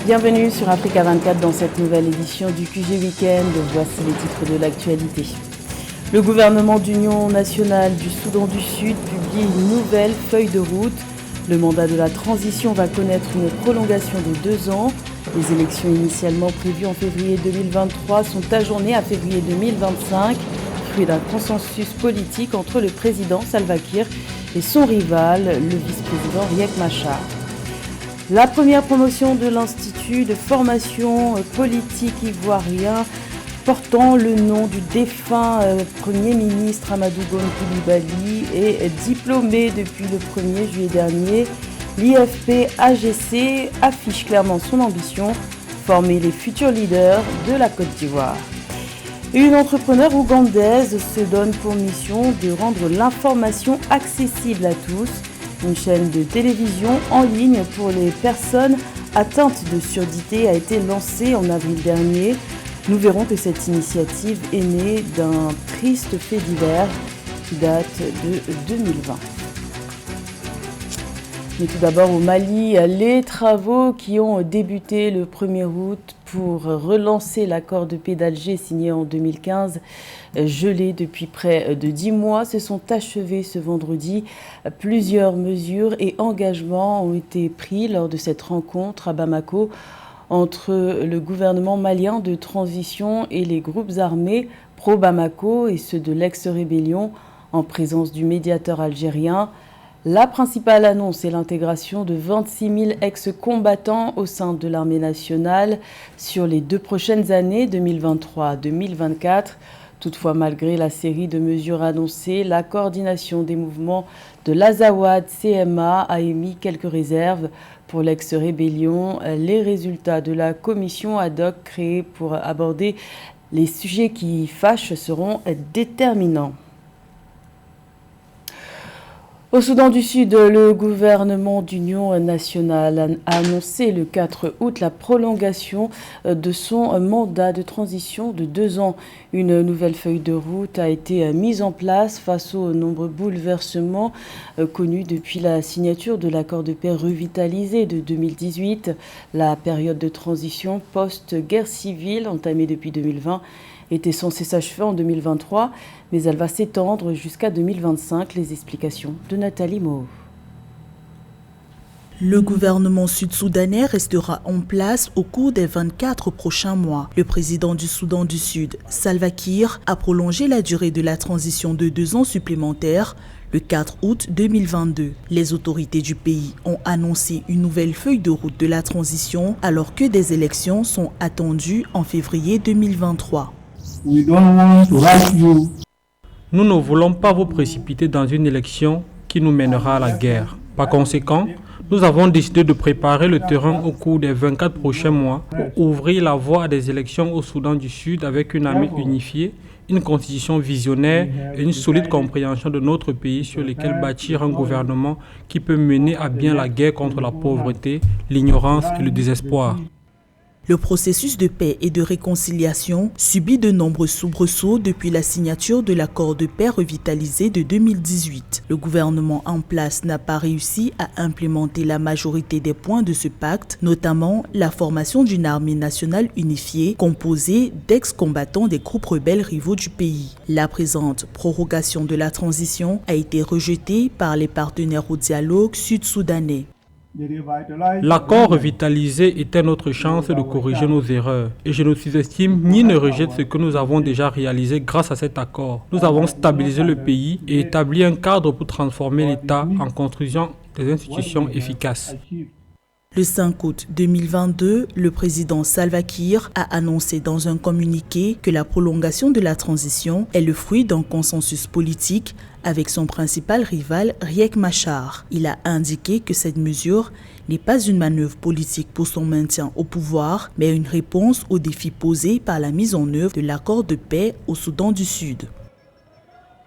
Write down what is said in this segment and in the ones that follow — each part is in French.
Bienvenue sur Africa 24 dans cette nouvelle édition du QG Week-end. Voici les titres de l'actualité. Le gouvernement d'union nationale du Soudan du Sud publie une nouvelle feuille de route. Le mandat de la transition va connaître une prolongation de 2 ans. Les élections initialement prévues en février 2023 sont ajournées à février 2025, fruit d'un consensus politique entre le président Salva Kiir et son rival, le vice-président Riek Machar. La première promotion de l'Institut de formation politique ivoirien portant le nom du défunt Premier ministre Amadou Gon Coulibaly est diplômé depuis le 1er juillet dernier. L'IFP-AGC affiche clairement son ambition, former les futurs leaders de la Côte d'Ivoire. Une entrepreneure ougandaise se donne pour mission de rendre l'information accessible à tous. Une chaîne de télévision en ligne pour les personnes atteintes de surdité a été lancée en avril dernier. Nous verrons que cette initiative est née d'un triste fait divers qui date de 2020. Mais tout d'abord au Mali, les travaux qui ont débuté le 1er août pour relancer l'accord de paix d'Alger signé en 2015, gelé depuis près de 10 mois, se sont achevés ce vendredi. Plusieurs mesures et engagements ont été pris lors de cette rencontre à Bamako entre le gouvernement malien de transition et les groupes armés pro-Bamako et ceux de l'ex-rébellion en présence du médiateur algérien. La principale annonce est l'intégration de 26 000 ex-combattants au sein de l'armée nationale sur les 2 prochaines années, 2023-2024. Toutefois, malgré la série de mesures annoncées, la coordination des mouvements de l'Azawad CMA a émis quelques réserves pour l'ex-rébellion. Les résultats de la commission ad hoc créée pour aborder les sujets qui fâchent seront déterminants. Au Soudan du Sud, le gouvernement d'union nationale a annoncé le 4 août la prolongation de son mandat de transition de 2 ans. Une nouvelle feuille de route a été mise en place face aux nombreux bouleversements connus depuis la signature de l'accord de paix revitalisé de 2018. La période de transition post-guerre civile entamée depuis 2020 était censée s'achever en 2023, mais elle va s'étendre jusqu'à 2025. Les explications de Nathalie Moe. Le gouvernement sud-soudanais restera en place au cours des 24 prochains mois. Le président du Soudan du Sud, Salva Kiir, a prolongé la durée de la transition de 2 ans supplémentaires le 4 août 2022. Les autorités du pays ont annoncé une nouvelle feuille de route de la transition alors que des élections sont attendues en février 2023. Nous ne voulons pas vous précipiter dans une élection qui nous mènera à la guerre. Par conséquent, nous avons décidé de préparer le terrain au cours des 24 prochains mois pour ouvrir la voie à des élections au Soudan du Sud avec une armée unifiée, une constitution visionnaire et une solide compréhension de notre pays sur lesquels bâtir un gouvernement qui peut mener à bien la guerre contre la pauvreté, l'ignorance et le désespoir. Le processus de paix et de réconciliation subit de nombreux soubresauts depuis la signature de l'accord de paix revitalisé de 2018. Le gouvernement en place n'a pas réussi à implémenter la majorité des points de ce pacte, notamment la formation d'une armée nationale unifiée composée d'ex-combattants des groupes rebelles rivaux du pays. La présente prorogation de la transition a été rejetée par les partenaires au dialogue sud-soudanais. L'accord revitalisé était notre chance de corriger nos erreurs et je ne sous-estime ni ne rejette ce que nous avons déjà réalisé grâce à cet accord. Nous avons stabilisé le pays et établi un cadre pour transformer l'État en construisant des institutions efficaces. Le 5 août 2022, le président Salva Kiir a annoncé dans un communiqué que la prolongation de la transition est le fruit d'un consensus politique avec son principal rival Riek Machar. Il a indiqué que cette mesure n'est pas une manœuvre politique pour son maintien au pouvoir, mais une réponse aux défis posés par la mise en œuvre de l'accord de paix au Soudan du Sud.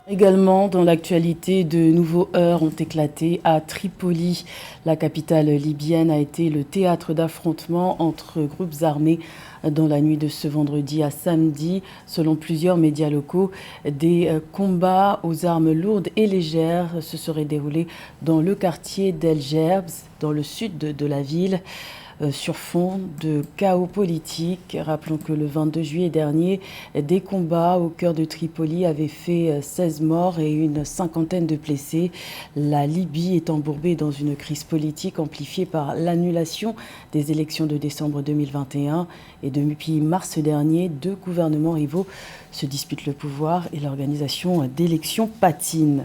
Également, dans l'actualité, de nouveaux heurts ont éclaté à Tripoli. La capitale libyenne a été le théâtre d'affrontements entre groupes armés dans la nuit de ce vendredi à samedi. Selon plusieurs médias locaux, des combats aux armes lourdes et légères se seraient déroulés dans le quartier d'El Gerbs, dans le sud de la ville. sur fond de chaos politique. Rappelons que le 22 juillet dernier, des combats au cœur de Tripoli avaient fait 16 morts et une cinquantaine de blessés. La Libye est embourbée dans une crise politique amplifiée par l'annulation des élections de décembre 2021. Et depuis mars dernier, 2 gouvernements rivaux se disputent le pouvoir et l'organisation d'élections patine.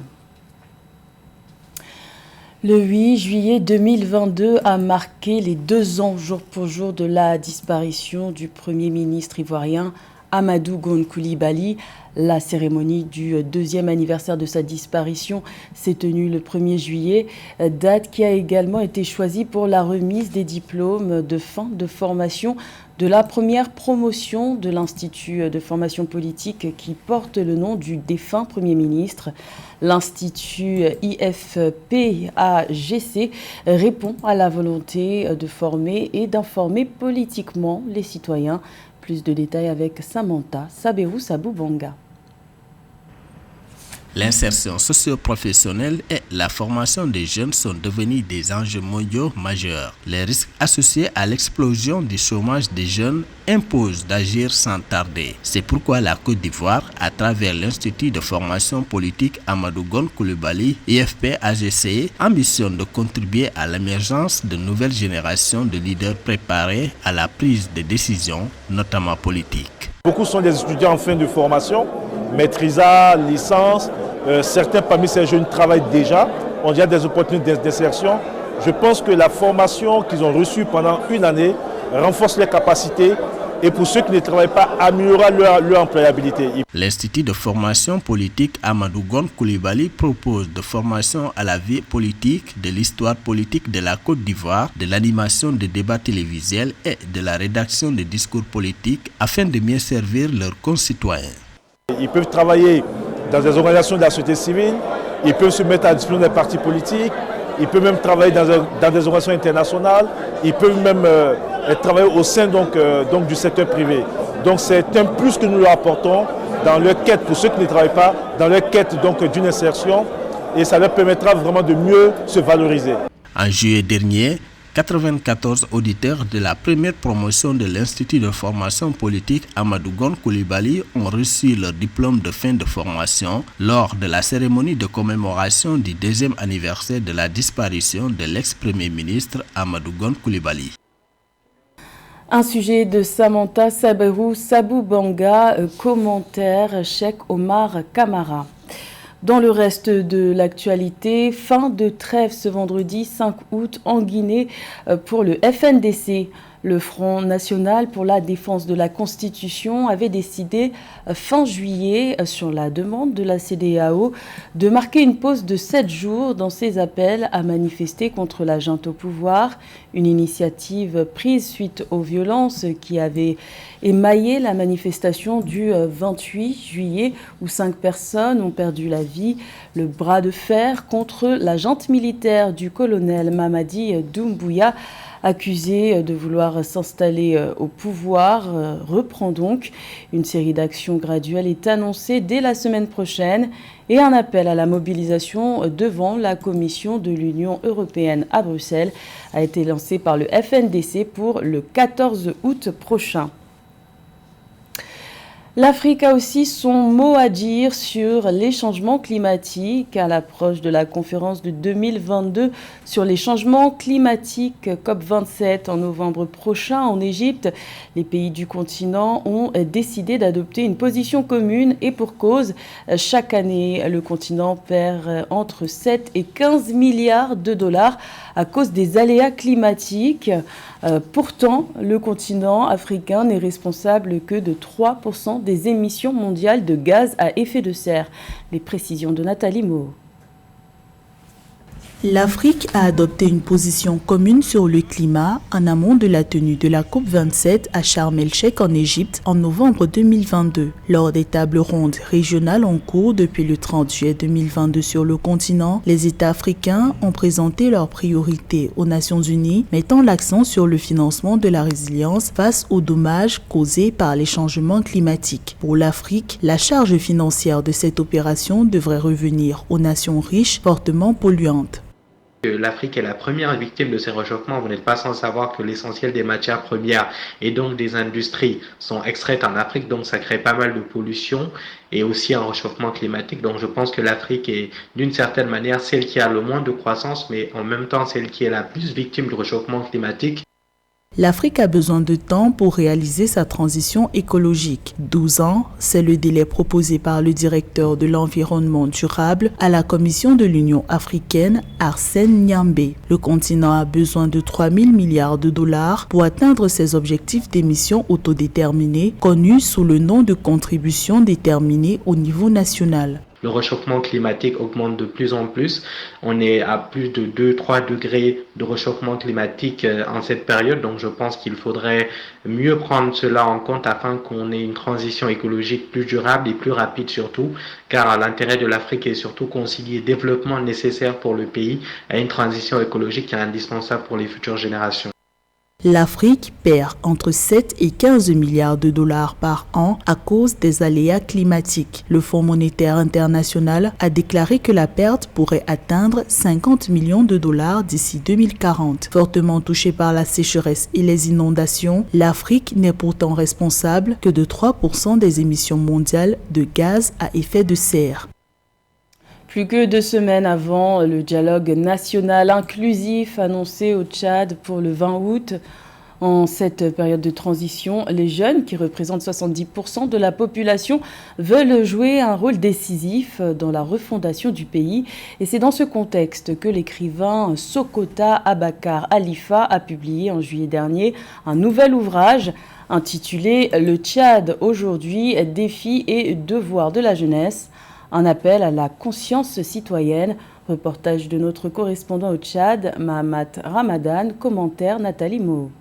Le 8 juillet 2022 a marqué les 2 ans jour pour jour de la disparition du Premier ministre ivoirien Amadou Gon Coulibaly. La cérémonie du 2e anniversaire de sa disparition s'est tenue le 1er juillet, date qui a également été choisie pour la remise des diplômes de fin de formation de la première promotion de l'Institut de formation politique qui porte le nom du défunt Premier ministre. L'Institut IFPAGC répond à la volonté de former et d'informer politiquement les citoyens. Plus de détails avec Samantha Saberou Saboubanga. L'insertion socio-professionnelle et la formation des jeunes sont devenus des enjeux mondiaux majeurs. Les risques associés à l'explosion du chômage des jeunes imposent d'agir sans tarder. C'est pourquoi la Côte d'Ivoire, à travers l'Institut de formation politique Amadou Gon Coulibaly, IFPAGC, ambitionne de contribuer à l'émergence de nouvelles générations de leaders préparés à la prise de décisions, notamment politiques. Beaucoup sont des étudiants en fin de formation, maîtrisat, licence. Certains parmi ces jeunes travaillent déjà, ont déjà des opportunités d'insertion. Je pense que la formation qu'ils ont reçue pendant une année renforce leurs capacités et pour ceux qui ne travaillent pas, améliorera leur employabilité. L'Institut de formation politique Amadou Gon Coulibaly propose de formation à la vie politique, de l'histoire politique de la Côte d'Ivoire, de l'animation de débats télévisuels et de la rédaction de discours politiques afin de mieux servir leurs concitoyens. Ils peuvent travailler dans des organisations de la société civile, ils peuvent se mettre à disposition des partis politiques, ils peuvent même travailler dans des organisations internationales, ils peuvent même travailler au sein du secteur privé. Donc c'est un plus que nous leur apportons dans leur quête, pour ceux qui ne travaillent pas, dans leur quête d'une insertion, et ça leur permettra vraiment de mieux se valoriser. En juillet dernier, 94 auditeurs de la première promotion de l'Institut de formation politique Amadou Gon Coulibaly ont reçu leur diplôme de fin de formation lors de la cérémonie de commémoration du 2e anniversaire de la disparition de l'ex-premier ministre Amadou Gon Coulibaly. Un sujet de Samantha Saberou Saboubanga, commentaire Cheikh Omar Kamara. Dans le reste de l'actualité, fin de trêve ce vendredi 5 août en Guinée pour le FNDC. Le Front national pour la défense de la Constitution avait décidé fin juillet, sur la demande de la CEDEAO, de marquer une pause de 7 jours dans ses appels à manifester contre la junte au pouvoir. Une initiative prise suite aux violences qui avaient émaillé la manifestation du 28 juillet où 5 personnes ont perdu la vie. Le bras de fer contre la junte militaire du colonel Mamadi Doumbouya, accusé de vouloir s'installer au pouvoir, reprend donc. Une série d'actions graduelles est annoncée dès la semaine prochaine et un appel à la mobilisation devant la Commission de l'Union européenne à Bruxelles a été lancé par le FNDC pour le 14 août prochain. L'Afrique a aussi son mot à dire sur les changements climatiques à l'approche de la conférence de 2022 sur les changements climatiques COP27 en novembre prochain en Égypte. Les pays du continent ont décidé d'adopter une position commune et pour cause, chaque année, le continent perd entre 7 et 15 milliards de dollars à cause des aléas climatiques. Pourtant, le continent africain n'est responsable que de 3% des émissions mondiales de gaz à effet de serre. Les précisions de Nathalie Moho. L'Afrique a adopté une position commune sur le climat en amont de la tenue de la COP27 à Sharm el-Sheikh en Égypte en novembre 2022. Lors des tables rondes régionales en cours depuis le 30 juillet 2022 sur le continent, les États africains ont présenté leurs priorités aux Nations Unies, mettant l'accent sur le financement de la résilience face aux dommages causés par les changements climatiques. Pour l'Afrique, la charge financière de cette opération devrait revenir aux nations riches fortement polluantes. que l'Afrique est la première victime de ces réchauffements. Vous n'êtes pas sans savoir que l'essentiel des matières premières et donc des industries sont extraites en Afrique, donc ça crée pas mal de pollution et aussi un réchauffement climatique. Donc je pense que l'Afrique est d'une certaine manière celle qui a le moins de croissance, mais en même temps celle qui est la plus victime du réchauffement climatique. L'Afrique a besoin de temps pour réaliser sa transition écologique. 12 ans, c'est le délai proposé par le directeur de l'environnement durable à la Commission de l'Union africaine, Arsène Nyambé. Le continent a besoin de 3 000 milliards de dollars pour atteindre ses objectifs d'émissions autodéterminés, connus sous le nom de contributions déterminées au niveau national. Le réchauffement climatique augmente de plus en plus. On est à plus de 2-3 degrés de réchauffement climatique en cette période. Donc je pense qu'il faudrait mieux prendre cela en compte afin qu'on ait une transition écologique plus durable et plus rapide surtout. Car l'intérêt de l'Afrique est surtout concilier développement nécessaire pour le pays à une transition écologique qui est indispensable pour les futures générations. L'Afrique perd entre 7 et 15 milliards de dollars par an à cause des aléas climatiques. Le Fonds monétaire international a déclaré que la perte pourrait atteindre 50 millions de dollars d'ici 2040. Fortement touchée par la sécheresse et les inondations, l'Afrique n'est pourtant responsable que de 3% des émissions mondiales de gaz à effet de serre. Plus que 2 semaines avant le dialogue national inclusif annoncé au Tchad pour le 20 août, en cette période de transition, les jeunes, qui représentent 70% de la population, veulent jouer un rôle décisif dans la refondation du pays. Et c'est dans ce contexte que l'écrivain Sokota Abakar Halifa a publié en juillet dernier un nouvel ouvrage intitulé « Le Tchad aujourd'hui, défis et devoirs de la jeunesse ». Un appel à la conscience citoyenne. Reportage de notre correspondant au Tchad, Mahamat Ramadan, commentaire Nathalie Mo.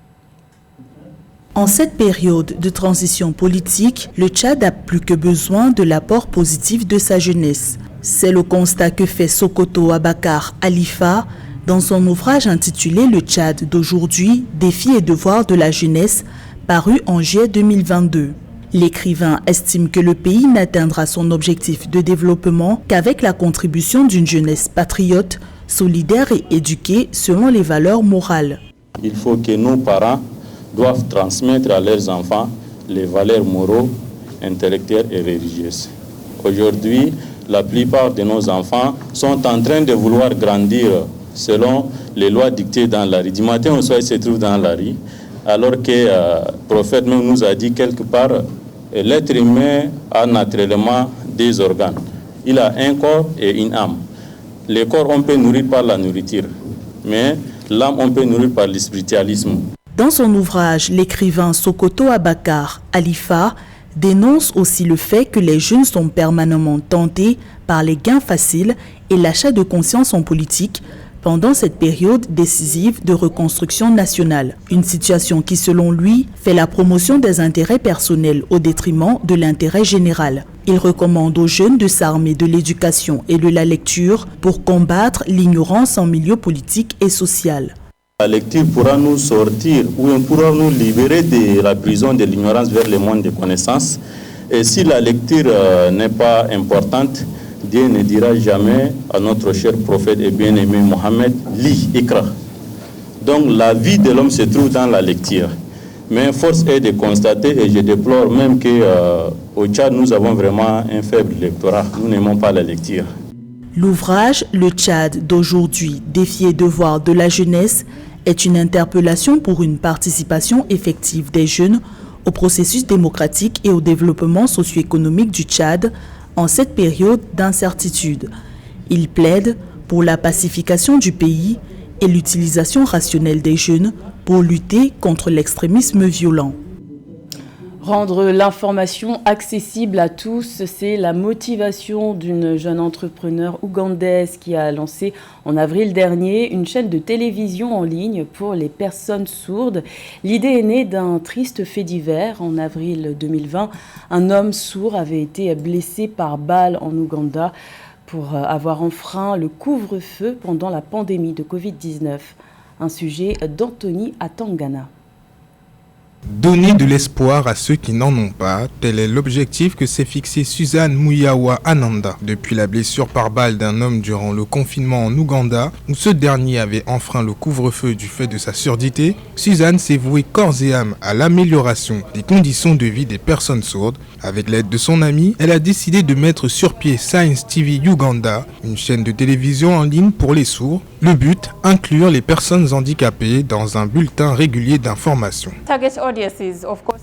En cette période de transition politique, le Tchad a plus que besoin de l'apport positif de sa jeunesse. C'est le constat que fait Sokoto Abakar Halifa dans son ouvrage intitulé « Le Tchad d'aujourd'hui, défis et devoirs de la jeunesse » paru en juillet 2022. L'écrivain estime que le pays n'atteindra son objectif de développement qu'avec la contribution d'une jeunesse patriote, solidaire et éduquée selon les valeurs morales. Il faut que nos parents doivent transmettre à leurs enfants les valeurs moraux, intellectuelles et religieuses. Aujourd'hui, la plupart de nos enfants sont en train de vouloir grandir selon les lois dictées dans la rue. Du matin au soir, ils se trouvent dans la rue, alors que le prophète même nous a dit quelque part, l'être humain a naturellement des organes. Il a un corps et une âme. Le corps, on peut nourrir par la nourriture, mais l'âme, on peut nourrir par le spiritualisme. Dans son ouvrage, l'écrivain Sokoto Abakar Halifa dénonce aussi le fait que les jeunes sont permanemment tentés par les gains faciles et l'achat de conscience en politique pendant cette période décisive de reconstruction nationale. Une situation qui, selon lui, fait la promotion des intérêts personnels au détriment de l'intérêt général. Il recommande aux jeunes de s'armer de l'éducation et de la lecture pour combattre l'ignorance en milieu politique et social. La lecture pourra nous sortir ou pourra nous libérer de la prison de l'ignorance vers le monde des connaissances. Et si la lecture n'est pas importante, Dieu ne dira jamais à notre cher prophète et bien-aimé Mohammed, lis, ikra. Donc la vie de l'homme se trouve dans la lecture. Mais force est de constater, et je déplore même qu'au Tchad, nous avons vraiment un faible lectorat. Nous n'aimons pas la lecture. L'ouvrage « Le Tchad d'aujourd'hui, défis et devoirs de la jeunesse » est une interpellation pour une participation effective des jeunes au processus démocratique et au développement socio-économique du Tchad en cette période d'incertitude. Il plaide pour la pacification du pays et l'utilisation rationnelle des jeunes pour lutter contre l'extrémisme violent. Rendre l'information accessible à tous, c'est la motivation d'une jeune entrepreneure ougandaise qui a lancé en avril dernier une chaîne de télévision en ligne pour les personnes sourdes. L'idée est née d'un triste fait divers. En avril 2020, un homme sourd avait été blessé par balle en Ouganda pour avoir enfreint le couvre-feu pendant la pandémie de Covid-19. Un sujet d'Anthony Atangana. Donner de l'espoir à ceux qui n'en ont pas, tel est l'objectif que s'est fixé Suzanne Muyawa Ananda. Depuis la blessure par balle d'un homme durant le confinement en Ouganda, où ce dernier avait enfreint le couvre-feu du fait de sa surdité, Suzanne s'est vouée corps et âme à l'amélioration des conditions de vie des personnes sourdes. Avec l'aide de son ami, elle a décidé de mettre sur pied Science TV Uganda, une chaîne de télévision en ligne pour les sourds. Le but, inclure les personnes handicapées dans un bulletin régulier d'information.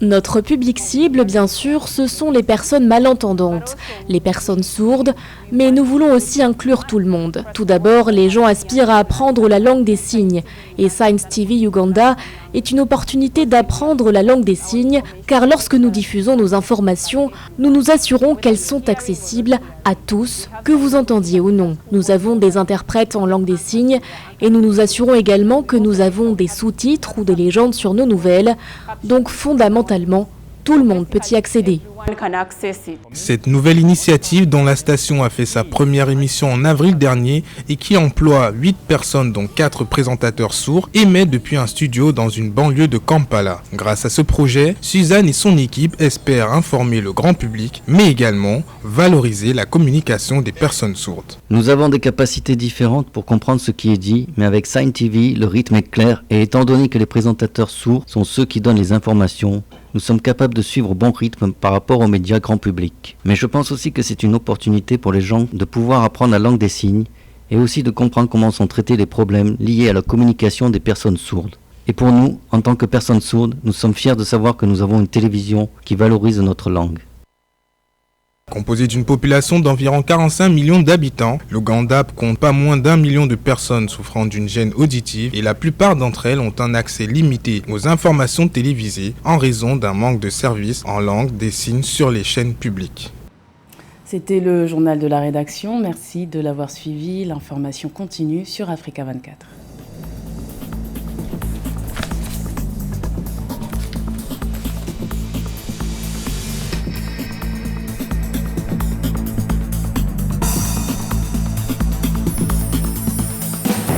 Notre public cible, bien sûr, ce sont les personnes malentendantes, les personnes sourdes, mais nous voulons aussi inclure tout le monde. Tout d'abord, les gens aspirent à apprendre la langue des signes, et Science TV Uganda est une opportunité d'apprendre la langue des signes, car lorsque nous diffusons nos informations, nous nous assurons qu'elles sont accessibles à tous, que vous entendiez ou non. Nous avons des interprètes en langue des signes, et nous nous assurons également que nous avons des sous-titres ou des légendes sur nos nouvelles, donc fondamentalement, tout le monde peut y accéder. Cette nouvelle initiative dont la station a fait sa première émission en avril dernier et qui emploie 8 personnes dont 4 présentateurs sourds émet depuis un studio dans une banlieue de Kampala. Grâce à ce projet, Suzanne et son équipe espèrent informer le grand public mais également valoriser la communication des personnes sourdes. Nous avons des capacités différentes pour comprendre ce qui est dit, mais avec Science TV, le rythme est clair et étant donné que les présentateurs sourds sont ceux qui donnent les informations, nous sommes capables de suivre au bon rythme par rapport aux médias grand public. Mais je pense aussi que c'est une opportunité pour les gens de pouvoir apprendre la langue des signes et aussi de comprendre comment sont traités les problèmes liés à la communication des personnes sourdes. Et pour nous, en tant que personnes sourdes, nous sommes fiers de savoir que nous avons une télévision qui valorise notre langue. Composé d'une population d'environ 45 millions d'habitants, l'Ouganda compte pas moins d'1 million de personnes souffrant d'une gêne auditive et la plupart d'entre elles ont un accès limité aux informations télévisées en raison d'un manque de services en langue des signes sur les chaînes publiques. C'était le journal de la rédaction. Merci de l'avoir suivi. L'information continue sur Africa 24.